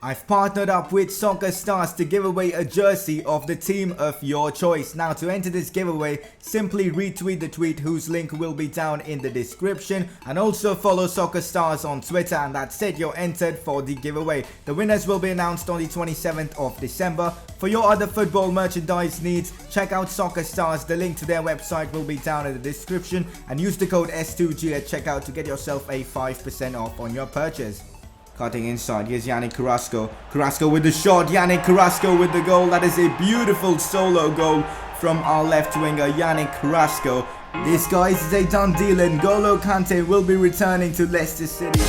I've partnered up with Soccer Stars to give away a jersey of the team of your choice. Now, to enter this giveaway, simply retweet the tweet whose link will be down in the description, and also follow Soccer Stars on Twitter, and that's it, you're entered for the giveaway. The winners will be announced on the 27th of December. For your other football merchandise needs, check out Soccer Stars. The link to their website will be down in the description, and use the code S2G at checkout to get yourself a 5% off on your purchase. Cutting inside, here's Yannick Carrasco. Carrasco with the shot, Yannick Carrasco with the goal. That is a beautiful solo goal from our left winger, Yannick Carrasco. This, guys, is a done deal, and N'Golo Kante will be returning to Leicester City.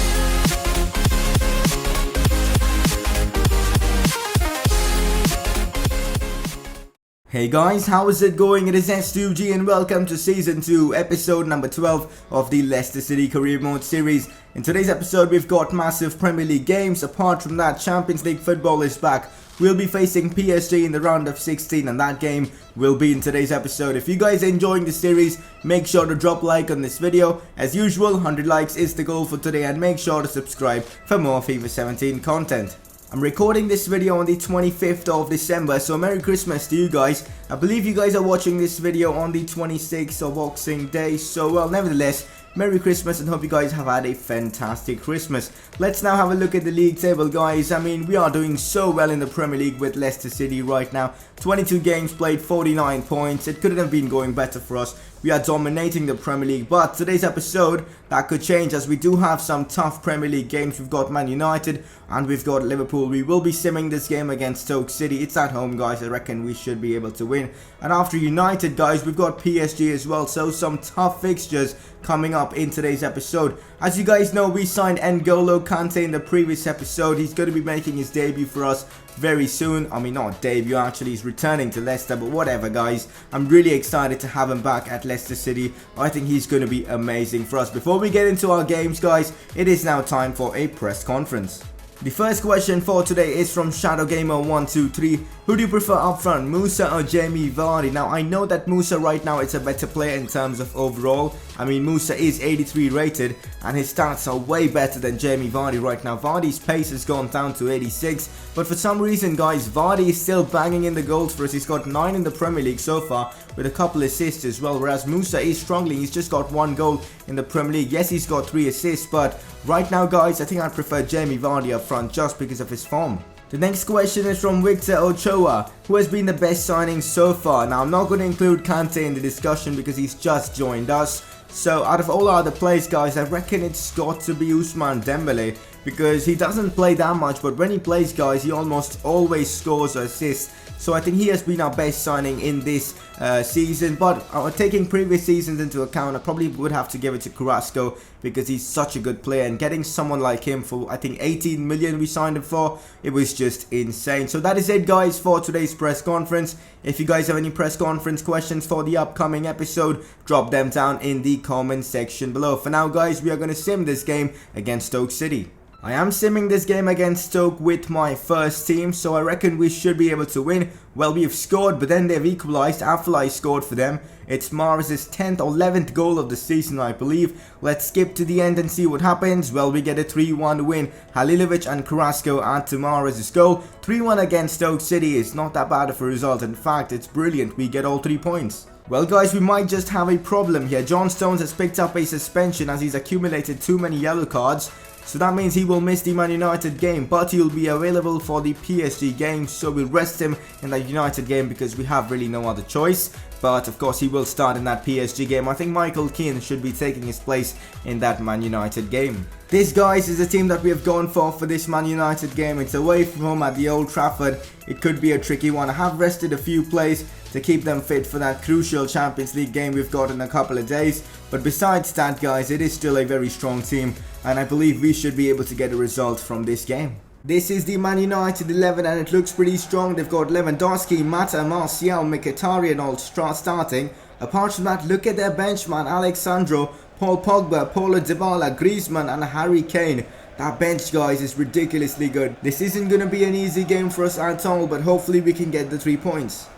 Hey guys, how is it going? It is S2G and welcome to Season 2, Episode number 12 of the Leicester City Career Mode series. In today's episode, we've got massive Premier League games. Apart from that, Champions League football is back. We'll be facing PSG in the round of 16, and that game will be in today's episode. If you guys are enjoying the series, make sure to drop a like on this video. As usual, 100 likes is the goal for today, and make sure to subscribe for more FIFA 17 content. I'm recording this video on the 25th of December, so Merry Christmas to you guys. I believe you guys are watching this video on the 26th of Boxing Day, so well, nevertheless, Merry Christmas and hope you guys have had a fantastic Christmas. Let's now have a look at the league table, guys. I mean, we are doing so well in the Premier League with Leicester City right now. 22 games played, 49 points. It couldn't have been going better for us. We are dominating the Premier League, but today's episode, that could change as we do have some tough Premier League games. We've got Man United and we've got Liverpool. We will be simming this game against Stoke City. It's at home, guys. I reckon we should be able to win. And after United, guys, we've got PSG as well. So some tough fixtures coming up in today's episode. As you guys know, we signed N'Golo Kante in the previous episode. He's going to be making his debut for us very soon. I mean, not debut, actually, he's returning to Leicester, but whatever, guys. I'm really excited to have him back at Leicester City. I think he's going to be amazing for us. Before we get into our games, guys, it is now time for a press conference. The first question for today is from ShadowGamer123. Who do you prefer up front, Musa or Jamie Vardy? Now, I know that Musa right now is a better player in terms of overall. I mean, Musa is 83 rated and his stats are way better than Jamie Vardy right now. Vardy's pace has gone down to 86, but for some reason, guys, Vardy is still banging in the goals for us. He's got 9 in the Premier League so far with a couple assists as well, whereas Musa is struggling. He's just got 1 goal in the Premier League. Yes, he's got 3 assists, but right now, guys, I think I prefer Jamie Vardy up front just because of his form. The next question is from Victor Ochoa. Who has been the best signing so far? Now, I'm not going to include Kante in the discussion because he's just joined us. So, out of all our other players, guys, I reckon it's got to be Ousmane Dembele, because he doesn't play that much, but when he plays, guys, he almost always scores or assists. So I think he has been our best signing in this season, but taking previous seasons into account, I probably would have to give it to Carrasco because he's such a good player, and getting someone like him for, I think, 18 million we signed him for, it was just insane. So that is it, guys, for today's press conference. If you guys have any press conference questions for the upcoming episode, drop them down in the comment section below. For now, guys, we are going to sim this game against Stoke City. I am simming this game against Stoke with my first team, so I reckon we should be able to win. Well, we've scored, but then they've equalised after I scored for them. It's Mahrez's 10th or 11th goal of the season, I believe. Let's skip to the end and see what happens. Well, we get a 3-1 win. Halilovic and Carrasco add to Mahrez's goal. 3-1 against Stoke City is not that bad of a result. In fact, it's brilliant. We get all 3 points. Well, guys, we might just have a problem here. John Stones has picked up a suspension as he's accumulated too many yellow cards. So that means he will miss the Man United game, but he'll be available for the PSG game, so we'll rest him in that United game because we have really no other choice. But of course he will start in that PSG game. I think Michael Keane should be taking his place in that Man United game. This, guys, is the team that we have gone for this Man United game. It's away from home at the Old Trafford. It could be a tricky one. I have rested a few players to keep them fit for that crucial Champions League game we've got in a couple of days. But besides that, guys, it is still a very strong team, and I believe we should be able to get a result from this game. This is the Man United 11 and it looks pretty strong. They've got Lewandowski, Mata, Martial, Mkhitaryan all starting. Apart from that, look at their bench, man. Alexandro, Paul Pogba, Paulo Dybala, Griezmann and Harry Kane. That bench, guys, is ridiculously good. This isn't going to be an easy game for us at all, but hopefully we can get the 3 points.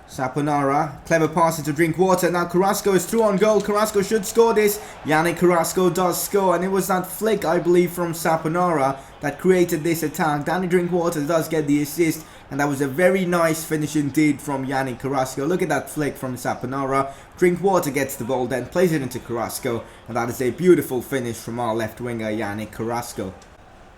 Saponara, clever pass into Drinkwater. Now Carrasco is through on goal. Carrasco should score this. Yannick Carrasco does score, and it was that flick, I believe, from Saponara that created this attack. Danny Drinkwater does get the assist, and that was a very nice finish indeed from Yannick Carrasco. Look at that flick from Saponara. Drinkwater gets the ball, then plays it into Carrasco, and that is a beautiful finish from our left winger, Yannick Carrasco.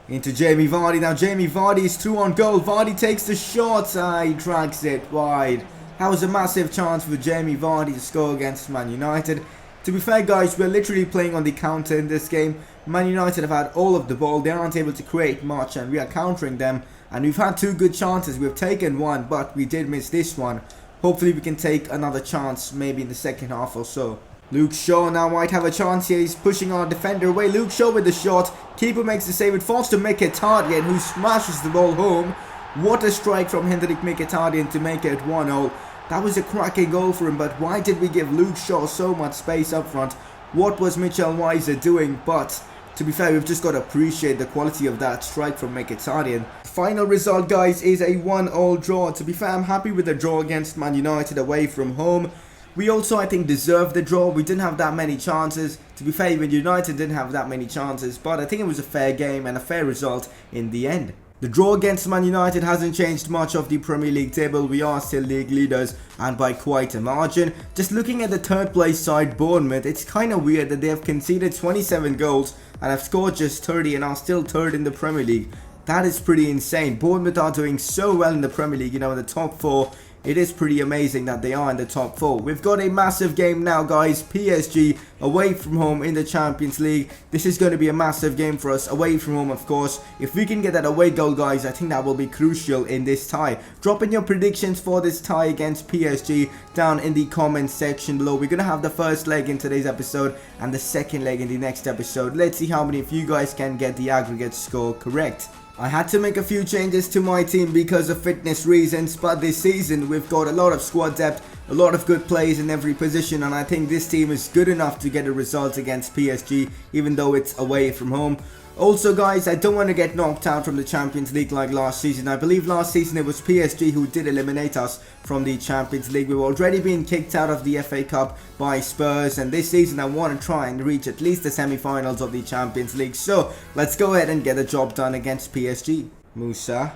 Into Jamie Vardy. Now Jamie Vardy is through on goal. Vardy takes the shot. He drags it wide. That was a massive chance for Jamie Vardy to score against Man United. To be fair, guys, we're literally playing on the counter in this game. Man United have had all of the ball. They aren't able to create much, and we are countering them. And we've had 2 good chances. We've taken one, but we did miss this one. Hopefully we can take another chance maybe in the second half or so. Luke Shaw now might have a chance here. He's pushing our defender away. Luke Shaw with the shot. Keeper makes the save. It falls to Mkhitaryan, who smashes the ball home. What a strike from Hendrik Mkhitaryan to make it 1-0. That was a cracking goal for him, but why did we give Luke Shaw so much space up front? What was Mitchell Weiser doing? But to be fair, we've just got to appreciate the quality of that strike from Mkhitaryan. Final result, guys, is a 1-1 draw. To be fair, I'm happy with the draw against Man United away from home. We also, I think, deserved the draw. We didn't have that many chances. To be fair, even United didn't have that many chances, but I think it was a fair game and a fair result in the end. The draw against Man United hasn't changed much of the Premier League table. We are still league leaders, and by quite a margin. Just looking at the third place side, Bournemouth, it's kind of weird that they have conceded 27 goals and have scored just 30 and are still third in the Premier League. That is pretty insane. Bournemouth are doing so well in the Premier League, you know, in the top 4. It is pretty amazing that they are in the top 4. We've got a massive game now, guys. PSG away from home in the Champions League. This is going to be a massive game for us away from home, of course. If we can get that away goal, guys, I think that will be crucial in this tie. Drop in your predictions for this tie against PSG down in the comments section below. We're going to have the first leg in today's episode and the second leg in the next episode. Let's see how many of you guys can get the aggregate score correct. I had to make a few changes to my team because of fitness reasons, but this season we've got a lot of squad depth, a lot of good players in every position, and I think this team is good enough to get a result against PSG, even though it's away from home. Also, guys, I don't want to get knocked out from the Champions League like last season. I believe last season it was PSG who did eliminate us from the Champions League. We've already been kicked out of the FA Cup by Spurs, and this season I want to try and reach at least the semi-finals of the Champions League. So, let's go ahead and get the job done against PSG. Musa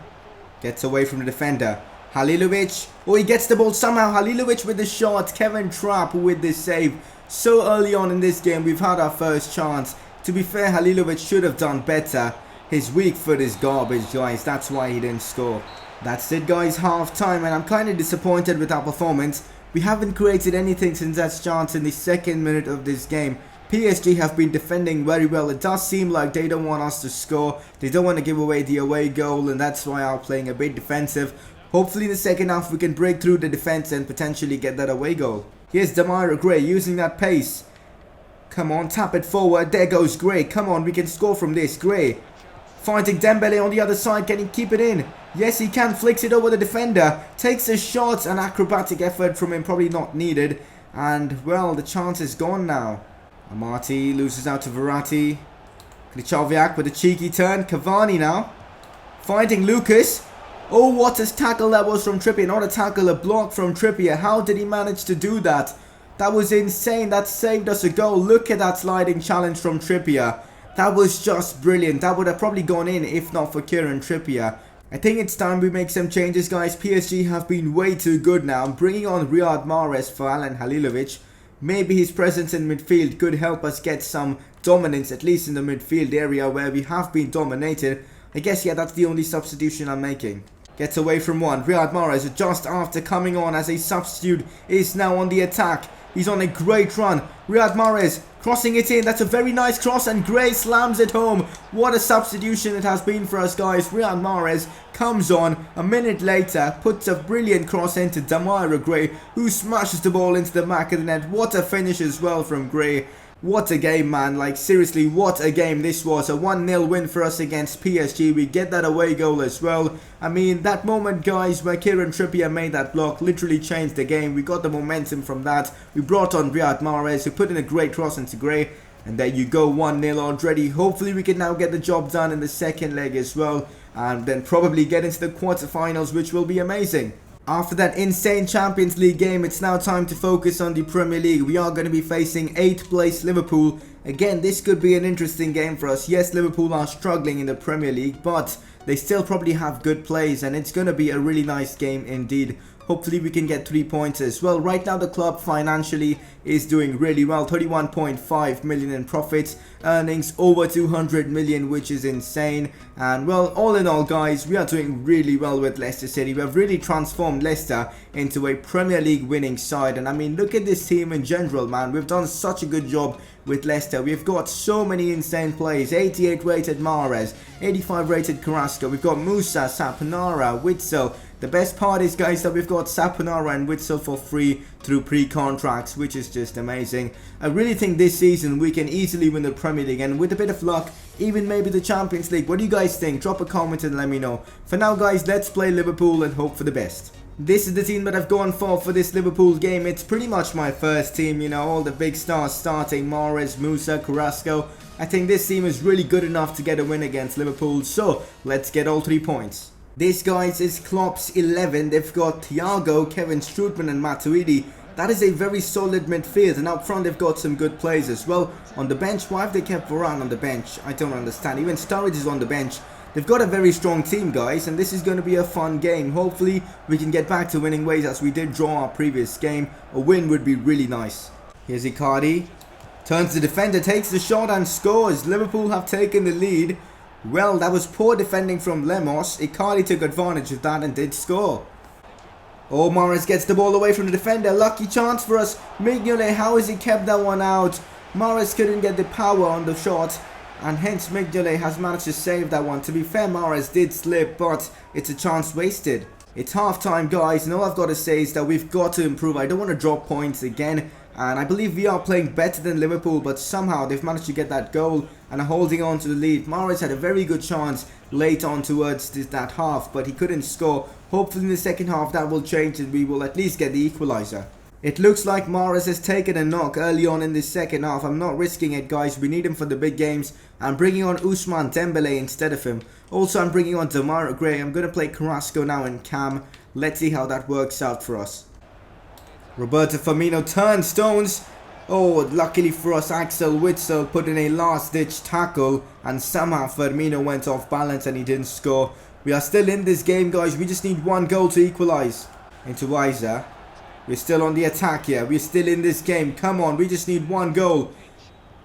gets away from the defender. Halilovic. Oh, he gets the ball somehow. Halilovic with the shot. Kevin Trapp with the save. So early on in this game, we've had our first chance. To be fair, Halilovic should have done better. His weak foot is garbage, guys. That's why he didn't score. That's it, guys. Half time, and I'm kind of disappointed with our performance. We haven't created anything since that chance in the second minute of this game. PSG have been defending very well. It does seem like they don't want us to score. They don't want to give away the away goal, and that's why I'm playing a bit defensive. Hopefully in the second half we can break through the defense and potentially get that away goal. Here's Demarai Gray using that pace. Come on, tap it forward. There goes Gray. Come on, we can score from this. Gray finding Dembele on the other side. Can he keep it in? Yes, he can. Flicks it over the defender. Takes a shot. An acrobatic effort from him. Probably not needed. And, well, the chance is gone now. Amati loses out to Verratti. Krychowiak with a cheeky turn. Cavani now. Finding Lucas. Oh, what a tackle that was from Trippier. Not a tackle, a block from Trippier. How did he manage to do that? That was insane. That saved us a goal. Look at that sliding challenge from Trippier. That was just brilliant. That would have probably gone in if not for Kieran Trippier. I think it's time we make some changes, guys. PSG have been way too good now. I'm bringing on Riyad Mahrez for Alen Halilovic. Maybe his presence in midfield could help us get some dominance, at least in the midfield area where we have been dominated. I guess, yeah, that's the only substitution I'm making. Gets away from one. Riyad Mahrez, just after coming on as a substitute, is now on the attack. He's on a great run. Riyad Mahrez crossing it in. That's a very nice cross, and Gray slams it home. What a substitution it has been for us, guys. Riyad Mahrez comes on a minute later, puts a brilliant cross into Demarai Gray, who smashes the ball into the back of the net. What a finish as well from Gray. What a game, man. Like, seriously, what a game this was. A 1-0 win for us against PSG. We get that away goal as well. I mean, that moment, guys, where Kieran Trippier made that block literally changed the game. We got the momentum from that. We brought on Riyad Mahrez, who put in a great cross into Gray. And there you go, 1-0 already. Hopefully we can now get the job done in the second leg as well. And then probably get into the quarterfinals, which will be amazing. After that insane Champions League game, it's now time to focus on the Premier League. We are going to be facing 8th place Liverpool. Again, this could be an interesting game for us. Yes, Liverpool are struggling in the Premier League, but they still probably have good plays, and it's going to be a really nice game indeed. Hopefully we can get 3 points as well. Right now the club financially is doing really well. 31.5 million in profits, earnings over 200 million, which is insane. And well, all in all guys, we are doing really well with Leicester City. We have really transformed Leicester into a Premier League winning side. And I mean, look at this team in general, man. We've done such a good job with Leicester. We've got so many insane plays. 88 rated Mahrez, 85 rated Carrasco. We've got Musa, Saponara, Witsel. The best part is, guys, that we've got Saponara and Witsel for free through pre-contracts, which is just amazing. I really think this season we can easily win the Premier League, and with a bit of luck, even maybe the Champions League. What do you guys think? Drop a comment and let me know. For now, guys, let's play Liverpool and hope for the best. This is the team that I've gone for this Liverpool game. It's pretty much my first team, you know, all the big stars starting, Mahrez, Musa, Carrasco. I think this team is really good enough to get a win against Liverpool, so let's get all 3 points. This, guys, is Klopp's 11. They've got Thiago, Kevin Strootman and Matuidi. That is a very solid midfield, and up front they've got some good players as well. On the bench, why have they kept Varane on the bench? I don't understand. Even Sturridge is on the bench. They've got a very strong team, guys, and this is going to be a fun game. Hopefully we can get back to winning ways as we did draw our previous game. A win would be really nice. Here's Icardi. Turns the defender, takes the shot and scores. Liverpool have taken the lead. Well, that was poor defending from Lemos. Icardi took advantage of that and did score. Oh, Mahrez gets the ball away from the defender. Lucky chance for us. Mignolet, how has he kept that one out? Mahrez couldn't get the power on the shot, and hence Mignolet has managed to save that one. To be fair, Mahrez did slip, but it's a chance wasted. It's half time, guys, and all I've got to say is that we've got to improve. I don't want to drop points again. And I believe we are playing better than Liverpool, but somehow they've managed to get that goal and are holding on to the lead. Mahrez had a very good chance late on towards that half, but he couldn't score. Hopefully in the second half that will change and we will at least get the equaliser. It looks like Mahrez has taken a knock early on in the second half. I'm not risking it, guys. We need him for the big games. I'm bringing on Ousmane Dembele instead of him. Also, I'm bringing on Demarai Gray. I'm going to play Carrasco now in Cam. Let's see how that works out for us. Roberto Firmino turns stones. Oh, luckily for us, Axel Witsel put in a last-ditch tackle, and somehow Firmino went off balance and he didn't score. We are still in this game, guys. We just need 1 goal to equalise. Into Weiser. We're still on the attack here. We're still in this game. Come on, we just need 1 goal.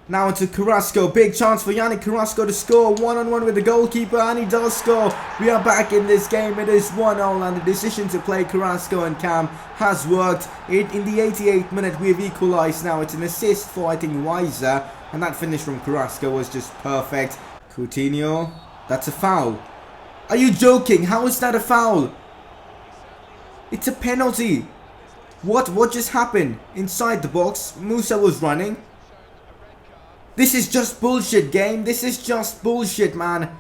Now into Carrasco. Big chance for Yannick Carrasco to score. One-on-one with the goalkeeper, and he does score. We are back in this game. It is 1-0, and the decision to play Carrasco and Cam has worked. In the 88th minute, we have equalised now. It's an assist for, I think, Weiser, and that finish from Carrasco was just perfect. Coutinho. That's a foul. Are you joking? How is that a foul? It's a penalty. What just happened? Inside the box, Musa was running. This is just bullshit, game. This is just bullshit, man.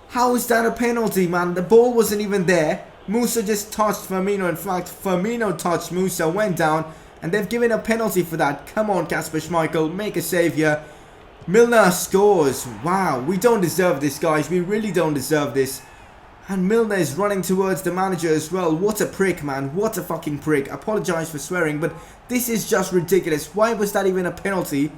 How is that a penalty, man? The ball wasn't even there. Musa just touched Firmino. In fact, Firmino touched Musa, went down, and they've given a penalty for that. Come on, Kasper Schmeichel, make a save here. Milner scores. Wow, we don't deserve this, guys. We really don't deserve this. And Milner is running towards the manager as well. What a prick, man. What a fucking prick. Apologise for swearing, but this is just ridiculous. Why was that even a penalty?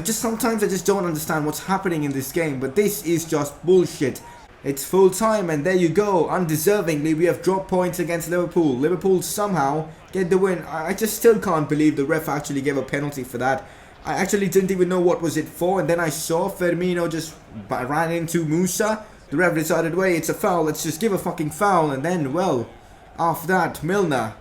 Sometimes I just don't understand what's happening in this game, but this is just bullshit. It's full time, and there you go. Undeservingly, we have dropped points against Liverpool. Liverpool somehow get the win. I just still can't believe the ref actually gave a penalty for that. I actually didn't even know what was it for, and then I saw Firmino just ran into Musa. The ref decided, wait, it's a foul, let's just give a fucking foul, and then, well, after that, Milner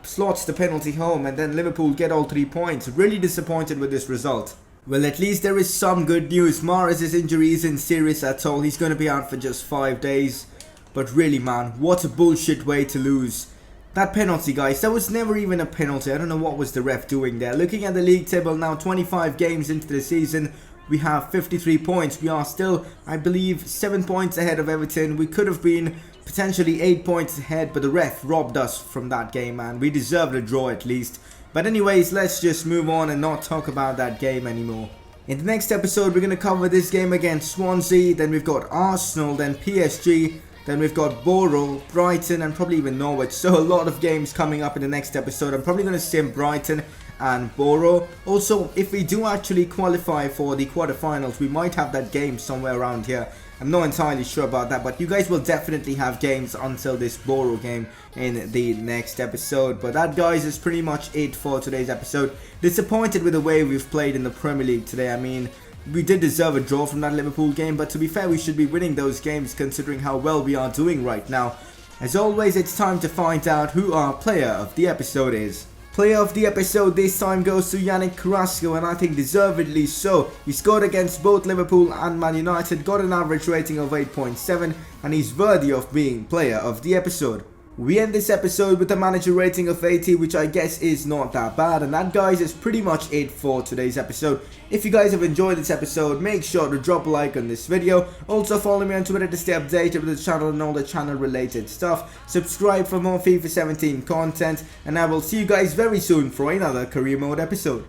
slots the penalty home, and then Liverpool get all 3 points. Really disappointed with this result. Well, at least there is some good news. Mahrez's injury isn't serious at all. He's going to be out for just 5 days. But really, man, what a bullshit way to lose. That penalty, guys, that was never even a penalty. I don't know what was the ref doing there. Looking at the league table now, 25 games into the season, we have 53 points. We are still, I believe, 7 points ahead of Everton. We could have been potentially 8 points ahead, but the ref robbed us from that game, man. We deserved a draw at least. But anyways, let's just move on and not talk about that game anymore. In the next episode, we're going to cover this game against Swansea. Then we've got Arsenal, then PSG, Then we've got Borough, Brighton, and probably even Norwich. So a lot of games coming up in the next episode. I'm probably going to sim Brighton and Borough. Also, if we do actually qualify for the quarterfinals, we might have that game somewhere around here. I'm not entirely sure about that, but you guys will definitely have games until this Borough game in the next episode. But that, guys, is pretty much it for today's episode. Disappointed with the way we've played in the Premier League today. I mean, we did deserve a draw from that Liverpool game, but to be fair, we should be winning those games considering how well we are doing right now. As always, it's time to find out who our player of the episode is. Player of the episode this time goes to Yannick Carrasco, and I think deservedly so. He scored against both Liverpool and Man United, got an average rating of 8.7, and he's worthy of being player of the episode. We end this episode with a manager rating of 80, which I guess is not that bad. And that, guys, is pretty much it for today's episode. If you guys have enjoyed this episode, make sure to drop a like on this video. Also follow me on Twitter to stay updated with the channel and all the channel related stuff. Subscribe for more FIFA 17 content, and I will see you guys very soon for another career mode episode.